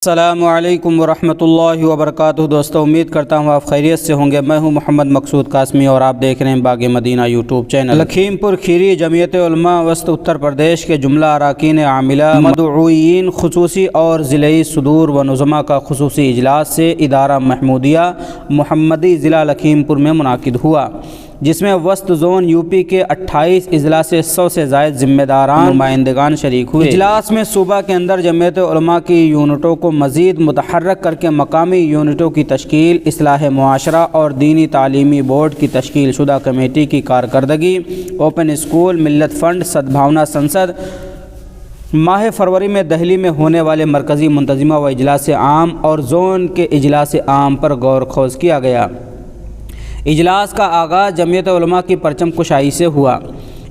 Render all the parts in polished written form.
السلام علیکم ورحمۃ اللہ وبرکاتہ۔ دوستو، امید کرتا ہوں آپ خیریت سے ہوں گے۔ میں ہوں محمد مقصود قاسمی اور آپ دیکھ رہے ہیں باغ مدینہ یوٹیوب چینل۔ لکھیم پور کھیری جمعیت علماء وسط اتر پردیش کے جملہ اراکین عاملہ، مدعوئین خصوصی اور ضلعی صدور و نظماء کا خصوصی اجلاس سے ادارہ محمودیہ محمدی ضلع لکھیم پور میں منعقد ہوا، جس میں وسط زون یو پی کے 28 اضلاع سے 100 سے زائد ذمہ داران نمائندگان شریک ہوئے۔ اجلاس میں صوبہ کے اندر جمعیت علماء کی یونٹوں کو مزید متحرک کر کے مقامی یونٹوں کی تشکیل، اصلاح معاشرہ اور دینی تعلیمی بورڈ کی تشکیل شدہ کمیٹی کی کارکردگی، اوپن اسکول، ملت فنڈ، سدبھاونا سنسد، ماہ فروری میں دہلی میں ہونے والے مرکزی منتظمہ و اجلاس عام اور زون کے اجلاس عام پر غور خوض کیا گیا۔ اجلاس کا آغاز جمعیت علماء کی پرچم کشائی سے ہوا۔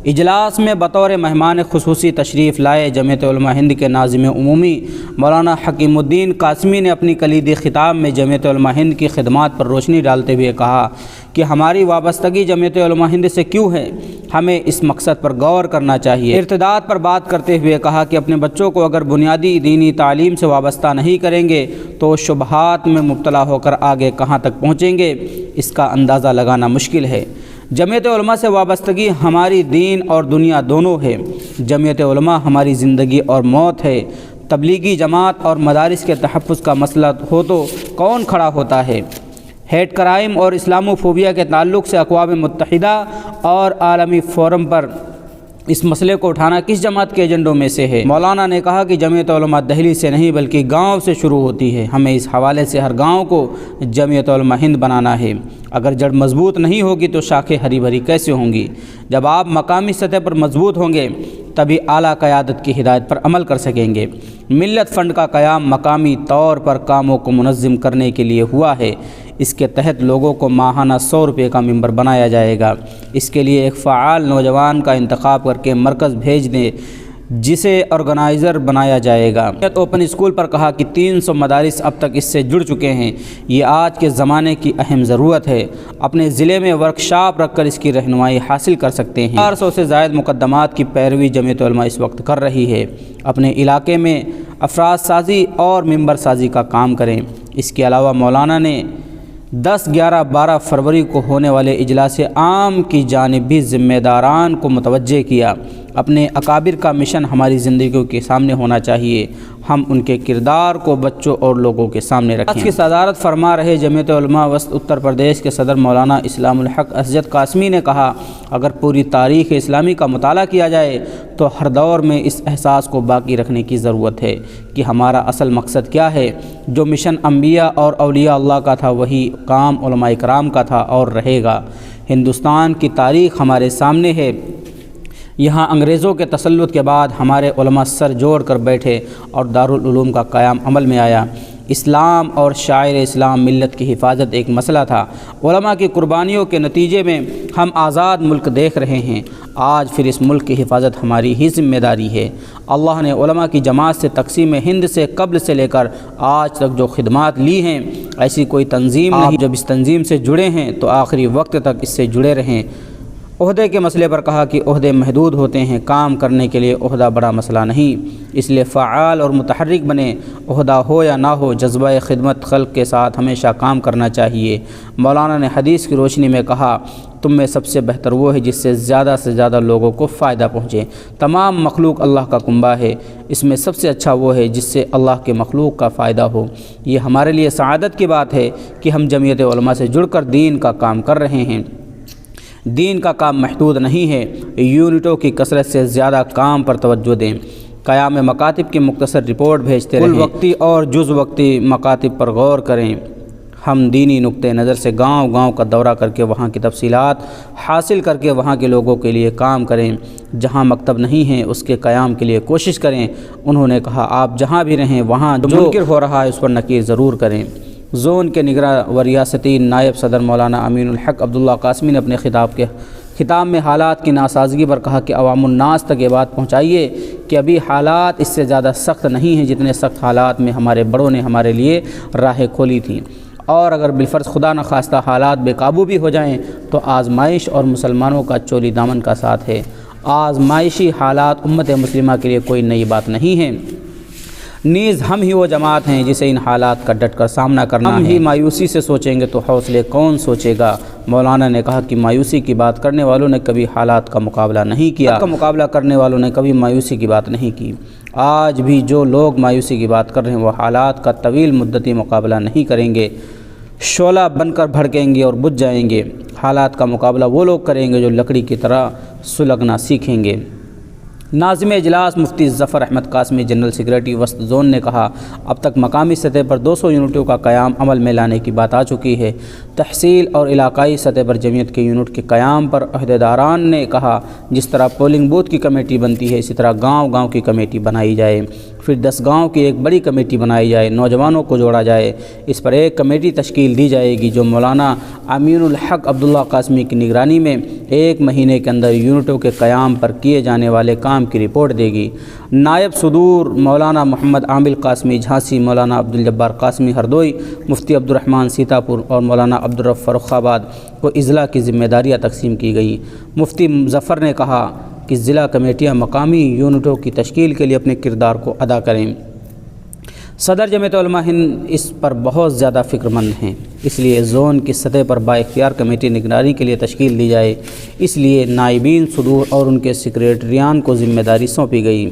اجلاس میں بطور مہمان خصوصی تشریف لائے جمعیت علماء ہند کے ناظم عمومی مولانا حکیم الدین قاسمی نے اپنی کلیدی خطاب میں جمعیت علماء ہند کی خدمات پر روشنی ڈالتے ہوئے کہا کہ ہماری وابستگی جمعیت علماء ہند سے کیوں ہے، ہمیں اس مقصد پر غور کرنا چاہیے۔ ارتداد پر بات کرتے ہوئے کہا کہ اپنے بچوں کو اگر بنیادی دینی تعلیم سے وابستہ نہیں کریں گے تو شبہات میں مبتلا ہو کر آگے کہاں تک پہنچیں گے، اس کا اندازہ لگانا مشکل ہے۔ جمعیت علماء سے وابستگی ہماری دین اور دنیا دونوں ہے۔ جمعیت علماء ہماری زندگی اور موت ہے۔ تبلیغی جماعت اور مدارس کے تحفظ کا مسئلہ ہو تو کون کھڑا ہوتا ہے؟ ہیٹ کرائم اور اسلاموفوبیا کے تعلق سے اقوام متحدہ اور عالمی فورم پر اس مسئلے کو اٹھانا کس جماعت کے ایجنڈوں میں سے ہے؟ مولانا نے کہا کہ جمعیت علماء دہلی سے نہیں بلکہ گاؤں سے شروع ہوتی ہے۔ ہمیں اس حوالے سے ہر گاؤں کو جمعیت علماء ہند بنانا ہے۔ اگر جڑ مضبوط نہیں ہوگی تو شاخیں ہری بھری کیسے ہوں گی؟ جب آپ مقامی سطح پر مضبوط ہوں گے تبھی اعلیٰ قیادت کی ہدایت پر عمل کر سکیں گے۔ ملت فنڈ کا قیام مقامی طور پر کاموں کو منظم کرنے کے لیے ہوا ہے۔ اس کے تحت لوگوں کو ماہانہ 100 روپے کا ممبر بنایا جائے گا۔ اس کے لیے ایک فعال نوجوان کا انتخاب کر کے مرکز بھیج دیں جسے آرگنائزر بنایا جائے گا۔ اوپن اسکول پر کہا کہ 300 مدارس اب تک اس سے جڑ چکے ہیں۔ یہ آج کے زمانے کی اہم ضرورت ہے۔ اپنے ضلع میں ورکشاپ رکھ کر اس کی رہنمائی حاصل کر سکتے ہیں۔ 400 سے زائد مقدمات کی پیروی جمعیت علماء اس وقت کر رہی ہے۔ اپنے علاقے میں افراد سازی اور ممبر سازی کا کام کریں۔ اس کے علاوہ مولانا نے 10، 11، 12 فروری کو ہونے والے اجلاس عام کی جانب بھی ذمہ داران کو متوجہ کیا۔ اپنے اکابر کا مشن ہماری زندگیوں کے سامنے ہونا چاہیے۔ ہم ان کے کردار کو بچوں اور لوگوں کے سامنے رکھیں۔ اس کی صدارت فرما رہے جمعیت علماء وسط اتر پردیش کے صدر مولانا اسلام الحق اسجد قاسمی نے کہا، اگر پوری تاریخ اسلامی کا مطالعہ کیا جائے تو ہر دور میں اس احساس کو باقی رکھنے کی ضرورت ہے کہ ہمارا اصل مقصد کیا ہے۔ جو مشن انبیاء اور اولیاء اللہ کا تھا وہی کام علماء کرام کا تھا اور رہے گا۔ ہندوستان کی تاریخ ہمارے سامنے ہے۔ یہاں انگریزوں کے تسلط کے بعد ہمارے علماء سر جوڑ کر بیٹھے اور دارالعلوم کا قیام عمل میں آیا۔ اسلام اور شاعر اسلام ملت کی حفاظت ایک مسئلہ تھا۔ علماء کی قربانیوں کے نتیجے میں ہم آزاد ملک دیکھ رہے ہیں۔ آج پھر اس ملک کی حفاظت ہماری ہی ذمہ داری ہے۔ اللہ نے علماء کی جماعت سے تقسیم ہند سے قبل سے لے کر آج تک جو خدمات لی ہیں، ایسی کوئی تنظیم نہیں جب اس تنظیم سے جڑے ہیں تو آخری وقت تک اس سے جڑے رہیں۔ عہدے کے مسئلے پر کہا کہ عہدے محدود ہوتے ہیں، کام کرنے کے لیے عہدہ بڑا مسئلہ نہیں، اس لیے فعال اور متحرک بنے۔ عہدہ ہو یا نہ ہو، جذبہ خدمت خلق کے ساتھ ہمیشہ کام کرنا چاہیے۔ مولانا نے حدیث کی روشنی میں کہا، تم میں سب سے بہتر وہ ہے جس سے زیادہ لوگوں کو فائدہ پہنچے۔ تمام مخلوق اللہ کا کنبہ ہے، اس میں سب سے اچھا وہ ہے جس سے اللہ کے مخلوق کا فائدہ ہو۔ یہ ہمارے لیے سعادت کی بات ہے کہ ہم جمعیت علماء سے جڑ کر دین کا کام کر رہے ہیں۔ دین کا کام محدود نہیں ہے، یونٹوں کی کثرت سے زیادہ کام پر توجہ دیں۔ قیام مکاتب کی مختصر رپورٹ بھیجتے رہیں۔ کل وقتی اور جز وقتی مکاتب پر غور کریں۔ ہم دینی نقطہ نظر سے گاؤں گاؤں کا دورہ کر کے وہاں کی تفصیلات حاصل کر کے وہاں کے لوگوں کے لیے کام کریں۔ جہاں مکتب نہیں ہیں اس کے قیام کے لیے کوشش کریں۔ انہوں نے کہا، آپ جہاں بھی رہیں وہاں جو منکر ہو رہا ہے اس پر نکیر ضرور کریں۔ زون کے نگراں و ریاستی نائب صدر مولانا امین الحق عبداللہ قاسمی نے اپنے خطاب میں حالات کی ناسازگی پر کہا کہ عوام الناس تک یہ بات پہنچائیے کہ ابھی حالات اس سے زیادہ سخت نہیں ہیں جتنے سخت حالات میں ہمارے بڑوں نے ہمارے لیے راہیں کھولی تھیں، اور اگر بالفرض خدا نخواستہ حالات بے قابو بھی ہو جائیں تو آزمائش اور مسلمانوں کا چولی دامن کا ساتھ ہے۔ آزمائشی حالات امت مسلمہ کے لیے کوئی نئی بات نہیں ہے۔ نیز ہم ہی وہ جماعت ہیں جسے ان حالات کا ڈٹ کر سامنا کرنا ہے۔ ہم ہی مایوسی سے سوچیں گے تو حوصلے کون سوچے گا؟ مولانا نے کہا کہ مایوسی کی بات کرنے والوں نے کبھی حالات کا مقابلہ نہیں کیا، مقابلہ کرنے والوں نے کبھی مایوسی کی بات نہیں کی۔ آج بھی جو لوگ مایوسی کی بات کر رہے ہیں وہ حالات کا طویل مدتی مقابلہ نہیں کریں گے، شعلہ بن کر بھڑکیں گے اور بجھ جائیں گے۔ حالات کا مقابلہ وہ لوگ کریں گے جو لکڑی کی طرح سلگنا سیکھیں گے۔ ناظم اجلاس مفتی ظفر احمد قاسمی جنرل سیکریٹری وسط زون نے کہا، اب تک مقامی سطح پر 200 یونٹوں کا قیام عمل میں لانے کی بات آ چکی ہے۔ تحصیل اور علاقائی سطح پر جمعیت کے یونٹ کے قیام پر عہدیداران نے کہا، جس طرح پولنگ بوتھ کی کمیٹی بنتی ہے اسی طرح گاؤں گاؤں کی کمیٹی بنائی جائے، پھر 10 گاؤں کی ایک بڑی کمیٹی بنائی جائے، نوجوانوں کو جوڑا جائے، اس پر ایک کمیٹی تشکیل دی جائے گی جو مولانا امین الحق عبداللہ قاسمی کی نگرانی میں 1 مہینے کے اندر یونٹوں کے قیام پر کیے جانے والے کام کی رپورٹ دے گی۔ نائب صدور مولانا محمد عامل قاسمی جھانسی، مولانا عبدالجبار قاسمی ہردوئی، مفتی عبدالرحمن سیتاپور اور مولانا عبدالرف فروخ آباد کو اضلاع کی ذمہ داریاں تقسیم کی گئی۔ مفتی ظفر نے کہا کہ ضلع کمیٹیاں مقامی یونٹوں کی تشکیل کے لیے اپنے کردار کو ادا کریں۔ صدر جمعیت علماء ہند اس پر بہت زیادہ فکر مند ہیں، اس لیے زون کی سطح پر بااختیار کمیٹی نگرانی کے لیے تشکیل دی جائے، اس لیے نائبین صدور اور ان کے سیکریٹریان کو ذمہ داری سونپی گئی۔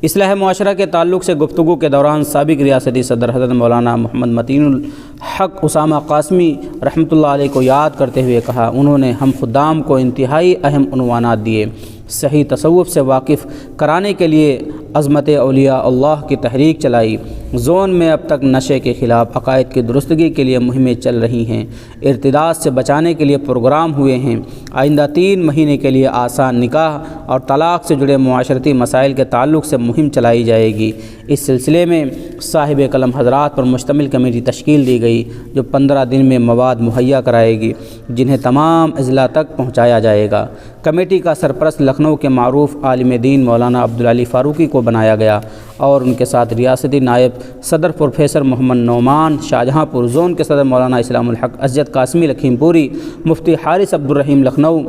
اصلاح معاشرہ کے تعلق سے گفتگو کے دوران سابق ریاستی صدر حضرت مولانا محمد متین الحق اسامہ قاسمی رحمۃ اللہ علیہ کو یاد کرتے ہوئے کہا، انہوں نے ہم خدام کو انتہائی اہم عنوانات دیے، صحیح تصوف سے واقف کرانے کے لیے عظمت اولیاء اللہ کی تحریک چلائی۔ زون میں اب تک نشے کے خلاف عقائد کی درستگی کے لیے مہمیں چل رہی ہیں، ارتداد سے بچانے کے لیے پروگرام ہوئے ہیں۔ آئندہ 3 مہینے کے لیے آسان نکاح اور طلاق سے جڑے معاشرتی مسائل کے تعلق سے مہم چلائی جائے گی۔ اس سلسلے میں صاحب قلم حضرات پر مشتمل کمیٹی تشکیل دی گئی جو 15 دن میں مواد مہیا کرائے گی جنہیں تمام اضلاع تک پہنچایا جائے گا۔ کمیٹی کا سرپرست لکھنؤ کے معروف عالم دین مولانا عبدالعلی فاروقی کو بنایا گیا اور ان کے ساتھ ریاستی نائب صدر پروفیسر محمد نعمان شاہجہاں پور، زون کے صدر مولانا اسلام الحق اسجد قاسمی لکھیم پوری، مفتی حارث عبدالرحیم لکھنؤ،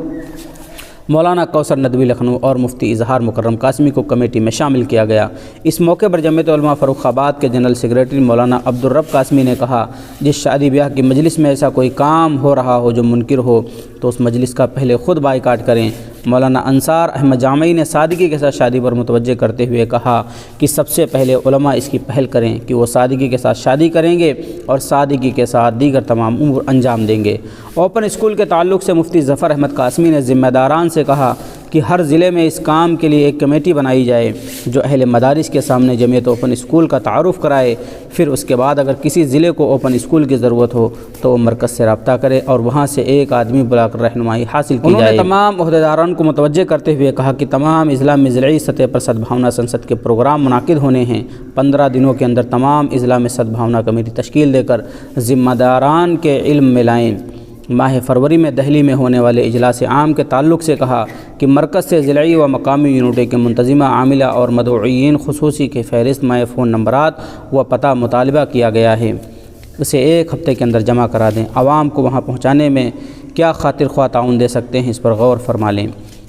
مولانا کوثر ندوی لکھنؤ اور مفتی اظہار مکرم قاسمی کو کمیٹی میں شامل کیا گیا۔ اس موقع پر جمعیت علماء فروخ آباد کے جنرل سیکریٹری مولانا عبدالرب قاسمی نے کہا، جس شادی بیاہ کی مجلس میں ایسا کوئی کام ہو رہا ہو جو منکر ہو تو اس مجلس کا پہلے خود بائیکاٹ کریں۔ مولانا انصار احمد جامعی نے سادگی کے ساتھ شادی پر متوجہ کرتے ہوئے کہا کہ سب سے پہلے علماء اس کی پہل کریں کہ وہ سادگی کے ساتھ شادی کریں گے اور سادگی کے ساتھ دیگر تمام امور انجام دیں گے۔ اوپن اسکول کے تعلق سے مفتی ظفر احمد قاسمی نے ذمہ داران سے کہا کہ ہر ضلع میں اس کام کے لیے ایک کمیٹی بنائی جائے جو اہل مدارس کے سامنے جمعیت اوپن اسکول کا تعارف کرائے، پھر اس کے بعد اگر کسی ضلع کو اوپن اسکول کی ضرورت ہو تو وہ مرکز سے رابطہ کرے اور وہاں سے ایک آدمی بلا کر رہنمائی حاصل کی جائے۔ انہوں نے تمام عہدیداران کو متوجہ کرتے ہوئے کہا کہ تمام اضلاع میں ضلعی سطح پر سدبھاونا سنسد کے پروگرام منعقد ہونے ہیں۔ 15 دنوں کے اندر تمام اضلاع میں سدبھاونا کمیٹی تشکیل دے کر ذمہ داران کے علم میں لائیں۔ ماہ فروری میں دہلی میں ہونے والے اجلاس عام کے تعلق سے کہا کہ مرکز سے ضلعی و مقامی یونٹوں کے منتظمہ عاملہ اور مدعوئین خصوصی کے فہرست مائع فون نمبرات و پتہ مطالبہ کیا گیا ہے، اسے 1 ہفتے کے اندر جمع کرا دیں۔ عوام کو وہاں پہنچانے میں کیا خاطر خواہ تعاون دے سکتے ہیں اس پر غور فرما لیں۔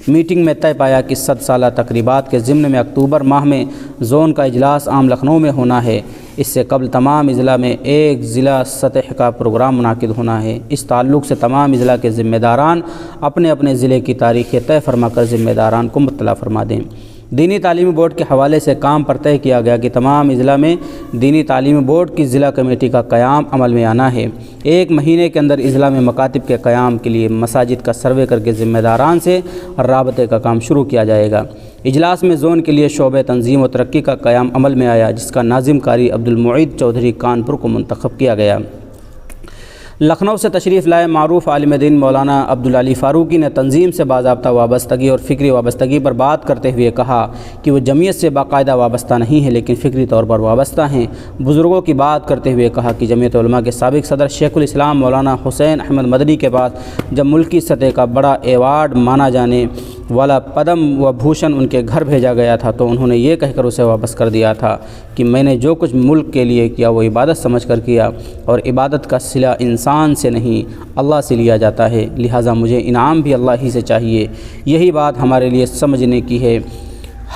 میٹنگ میں طے پایا کہ 100 سالہ تقریبات کے ضمن میں اکتوبر ماہ میں زون کا اجلاس عام لکھنؤ میں ہونا ہے۔ اس سے قبل تمام اضلاع میں ایک ضلع سطح کا پروگرام منعقد ہونا ہے۔ اس تعلق سے تمام اضلاع کے ذمہ داران اپنے اپنے ضلع کی تاریخیں طے فرما کر ذمہ داران کو مطلع فرما دیں۔ دینی تعلیمی بورڈ کے حوالے سے کام پر طے کیا گیا کہ تمام اضلاع میں دینی تعلیمی بورڈ کی ضلع کمیٹی کا قیام عمل میں آنا ہے۔ 1 مہینے کے اندر اضلاع میں مکاتب کے قیام کے لیے مساجد کا سروے کر کے ذمہ داران سے رابطے کا کام شروع کیا جائے گا۔ اجلاس میں زون کے لیے شعبہ تنظیم و ترقی کا قیام عمل میں آیا جس کا ناظم کاری عبدالمعید چودھری کانپور کو منتخب کیا گیا۔ لکھنؤ سے تشریف لائے معروف عالم دین مولانا عبدالعلی فاروقی نے تنظیم سے باضابطہ وابستگی اور فکری وابستگی پر بات کرتے ہوئے کہا کہ وہ جمعیت سے باقاعدہ وابستہ نہیں ہیں لیکن فکری طور پر وابستہ ہیں۔ بزرگوں کی بات کرتے ہوئے کہا کہ جمعیت علماء کے سابق صدر شیخ الاسلام مولانا حسین احمد مدنی کے پاس جب ملکی سطح کا بڑا ایوارڈ مانا جانے والا پدم و بھوشن ان کے گھر بھیجا گیا تھا تو انہوں نے یہ کہہ کر اسے واپس کر دیا تھا کہ میں نے جو کچھ ملک کے لیے کیا وہ عبادت سمجھ کر کیا اور عبادت کا صلہ انسان سے نہیں اللہ سے لیا جاتا ہے، لہٰذا مجھے انعام بھی اللہ ہی سے چاہیے۔ یہی بات ہمارے لیے سمجھنے کی ہے۔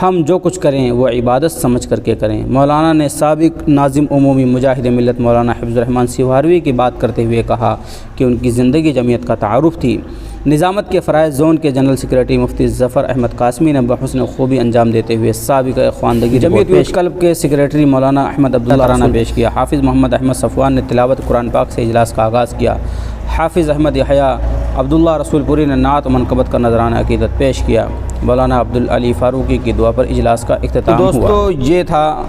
ہم جو کچھ کریں وہ عبادت سمجھ کر کے کریں۔ مولانا نے سابق ناظم عمومی مجاہد ملت مولانا حفظ الرحمن سیوہاروی کی بات کرتے ہوئے کہا کہ ان کی زندگی جمعیت کا تعارف تھی۔ نظامت کے فرائض زون کے جنرل سیکریٹری مفتی ظفر احمد قاسمی نے بحسن خوبی انجام دیتے ہوئے سابق خواندگی جمعیت پیش قلب کے سیکریٹری مولانا احمد عبداللہ نے پیش کیا۔ حافظ محمد احمد صفوان نے تلاوت قرآن پاک سے اجلاس کا آغاز کیا۔ حافظ احمد یحییٰ عبداللہ رسول پوری نے نعت و منقبت کا نذرانہ عقیدت پیش کیا۔ مولانا عبدالعلی فاروقی کی دعا پر اجلاس کا اختتام ہوا۔ دوستو یہ تھا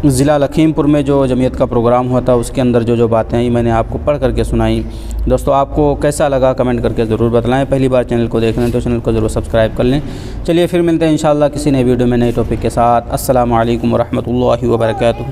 ضلع لکھیم پور میں جو جمعیت کا پروگرام ہوا تھا، اس کے اندر جو باتیں ہیں میں نے آپ کو پڑھ کر کے سنائیں۔ دوستو آپ کو کیسا لگا کمنٹ کر کے ضرور بتلائیں۔ پہلی بار چینل کو دیکھ رہے ہیں تو چینل کو ضرور سبسکرائب کر لیں۔ چلیے پھر ملتے ہیں انشاءاللہ کسی نئے ویڈیو میں نئے ٹاپک کے ساتھ۔ السلام علیکم ورحمۃ اللہ وبرکاتہ۔